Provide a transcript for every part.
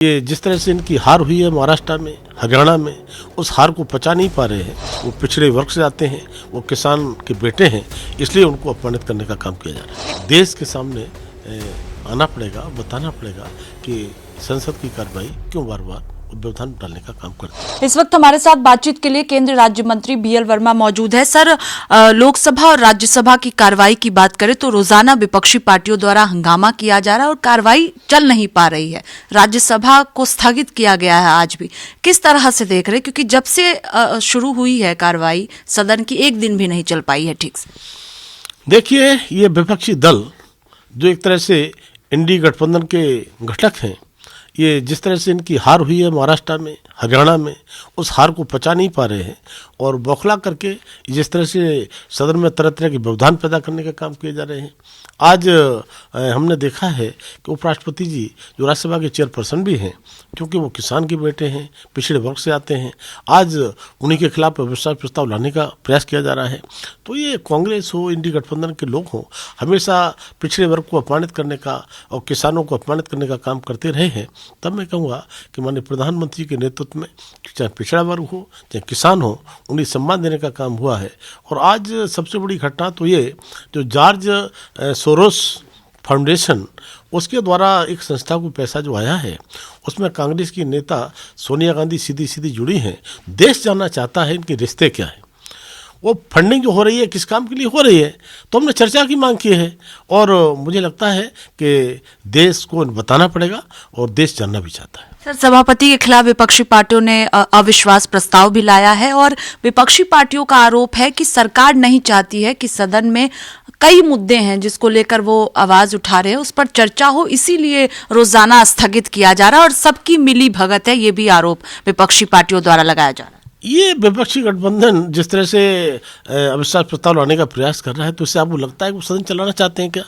ये जिस तरह से इनकी हार हुई है महाराष्ट्र में, हरियाणा में, उस हार को पचा नहीं पा रहे हैं। वो पिछड़े वर्ग से आते हैं, वो किसान के बेटे हैं, इसलिए उनको अपमानित करने का काम किया जा रहा है। देश के सामने आना पड़ेगा, बताना पड़ेगा कि संसद की कार्रवाई क्यों बार बार व्यवधान डालने का काम करते हैं। इस वक्त हमारे साथ बातचीत के लिए केंद्रीय राज्य मंत्री BL वर्मा मौजूद है। सर, लोकसभा और राज्यसभा की कार्रवाई की बात करें तो रोजाना विपक्षी पार्टियों द्वारा हंगामा किया जा रहा है और कार्रवाई चल नहीं पा रही है। राज्यसभा को स्थगित किया गया है आज भी। किस तरह से देख रहे हैं, क्योंकि जब से शुरू हुई है कार्रवाई, सदन की एक दिन भी नहीं चल पाई है ठीक से। देखिए, ये विपक्षी दल जो एक तरह से इंडी गठबंधन के घटक हैं, ये जिस तरह से इनकी हार हुई है महाराष्ट्र में, हरियाणा में, उस हार को पचा नहीं पा रहे हैं और बौखला करके जिस तरह से सदन में तरह तरह के व्यवधान पैदा करने का काम किए जा रहे हैं। आज हमने देखा है कि उपराष्ट्रपति जी जो राज्यसभा के चेयरपर्सन भी हैं, क्योंकि वो किसान के बेटे हैं, पिछड़े वर्ग से आते हैं, आज उन्हीं के खिलाफ अविश्वास प्रस्ताव लाने का प्रयास किया जा रहा है। तो ये कांग्रेस हो, इंडी गठबंधन के लोग हों, हमेशा पिछड़े वर्ग को अपमानित करने का और किसानों को अपमानित करने का काम करते रहे हैं। तब मैं कहूँगा कि माननीय प्रधानमंत्री के नेतृत्व में चाहे पिछड़ा वर्ग हो, चाहे किसान हो, उन्हें सम्मान देने का काम हुआ है। और आज सबसे बड़ी घटना तो ये जो जॉर्ज सोरोस फाउंडेशन, उसके द्वारा एक संस्था को पैसा जो आया है, उसमें कांग्रेस की नेता सोनिया गांधी सीधी सीधी जुड़ी हैं। देश जानना चाहता है इनके रिश्ते क्या है, वो फंडिंग जो हो रही है किस काम के लिए हो रही है, तो हमने चर्चा की मांग की है। और मुझे लगता है कि देश को बताना पड़ेगा और देश जानना भी चाहता है। सर, सभापति के खिलाफ विपक्षी पार्टियों ने अविश्वास प्रस्ताव भी लाया है और विपक्षी पार्टियों का आरोप है कि सरकार नहीं चाहती है कि सदन में कई मुद्दे हैं जिसको लेकर वो आवाज उठा रहे हैं, उस पर चर्चा हो, इसीलिए रोजाना स्थगित किया जा रहा है और सबकी मिली भगत है, ये भी आरोप विपक्षी पार्टियों द्वारा लगाया जा रहा है। ये विपक्षी गठबंधन जिस तरह से अविश्वास प्रस्ताव लाने का प्रयास कर रहा है, तो इससे आपको लगता है कि वो सदन चलाना चाहते हैं क्या?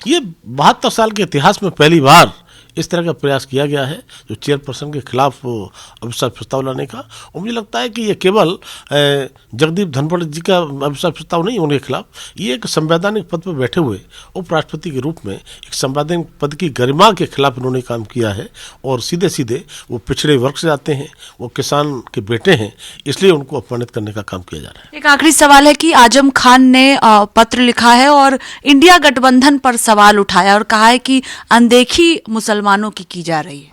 ये 72 साल के इतिहास में पहली बार इस तरह का प्रयास किया गया है, जो चेयरपर्सन के खिलाफ अविश्वास प्रस्ताव लाने का। और मुझे लगता है कि ये केवल जगदीप धनखड़ जी का अविश्वास प्रस्ताव नहीं उनके खिलाफ, ये एक संवैधानिक पद पर बैठे हुए उपराष्ट्रपति के रूप में एक संवैधानिक पद की गरिमा के खिलाफ इन्होंने काम किया है। और सीधे सीधे वो पिछड़े वर्ग से आते हैं, वो किसान के बेटे हैं, इसलिए उनको अपमानित करने का काम किया जा रहा है। एक आखिरी सवाल है कि आजम खान ने पत्र लिखा है और इंडिया गठबंधन पर सवाल उठाया और कहा है कि अनदेखी मुसलमानों की जा रही है।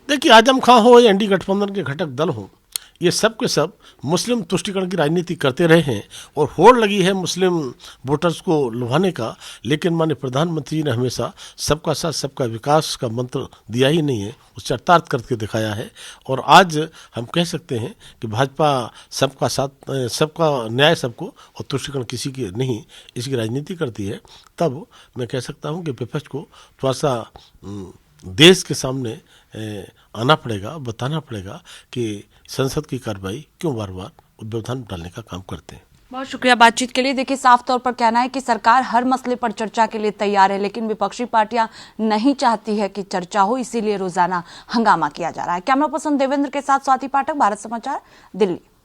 देखिए, आजम खान हो या इंडी गठबंधन के घटक दल हो, ये सब के सब मुस्लिम तुष्टीकरण की राजनीति करते रहे हैं और होड़ लगी है मुस्लिम वोटर्स को लुभाने का। लेकिन माननीय प्रधानमंत्री ने हमेशा सबका साथ सबका विकास का मंत्र दिया ही नहीं है, उसे चरितार्थ करके दिखाया है। और आज हम कह सकते हैं कि भाजपा सबका साथ, सबका न्याय सबको और तुष्टीकरण किसी की नहीं, इसकी राजनीति करती है। तब मैं कह सकता हूँ कि विपक्ष को थोड़ा सा देश के सामने आना पड़ेगा, बताना पड़ेगा कि संसद की कार्रवाई क्यों बार बार व्यवधान डालने का काम करते हैं। बहुत शुक्रिया बातचीत के लिए। देखिए, साफ तौर पर कहना है कि सरकार हर मसले पर चर्चा के लिए तैयार है, लेकिन विपक्षी पार्टियां नहीं चाहती है कि चर्चा हो, इसीलिए रोजाना हंगामा किया जा रहा है। कैमरा पर्सन देवेंद्र के साथ स्वाति पाठक, भारत समाचार, दिल्ली।